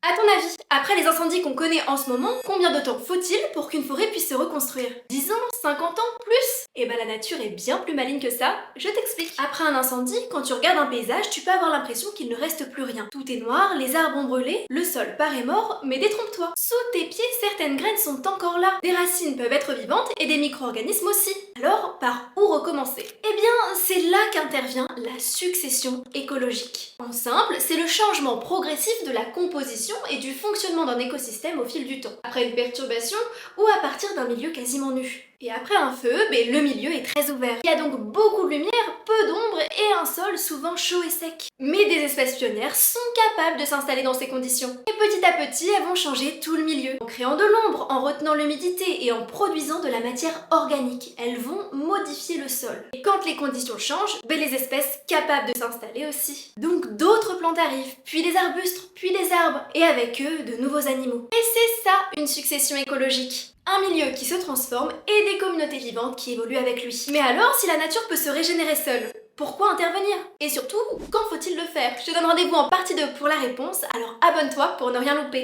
À ton avis, après les incendies qu'on connaît en ce moment, combien de temps faut-il pour qu'une forêt puisse se reconstruire? 10 ans? 50 ans? Plus? Eh ben la nature est bien plus maligne que ça, je t'explique. Après un incendie, quand tu regardes un paysage, tu peux avoir l'impression qu'il ne reste plus rien. Tout est noir, les arbres ont brûlé, le sol paraît mort, mais détrompe-toi. Sous tes pieds, certaines graines sont encore là. Des racines peuvent être vivantes et des micro-organismes aussi. Alors, par où recommencer? Eh bien, c'est là qu'intervient la succession écologique. En simple, c'est le changement progressif de la composition et du fonctionnement d'un écosystème au fil du temps. Après une perturbation ou à partir d'un milieu quasiment nu. Et après un feu, le milieu est très ouvert. Il y a donc beaucoup de lumière, peu d'ombre et un sol souvent chaud et sec. Mais des espèces pionnières sont capables de s'installer dans ces conditions. Et petit à petit, elles vont changer tout le milieu. En créant de l'ombre, en retenant l'humidité et en produisant de la matière organique. Elles vont modifier le sol. Et quand les conditions changent, les espèces capables de s'installer aussi. Donc d'autres plantes arrivent, puis des arbustes, puis des arbres, et avec eux, de nouveaux animaux. Et c'est ça, une succession écologique. Un milieu qui se transforme et des communautés vivantes qui évoluent avec lui. Mais alors, si la nature peut se régénérer seule, pourquoi intervenir? Et surtout, quand faut-il le faire? Je te donne rendez-vous en partie 2 pour la réponse, alors abonne-toi pour ne rien louper.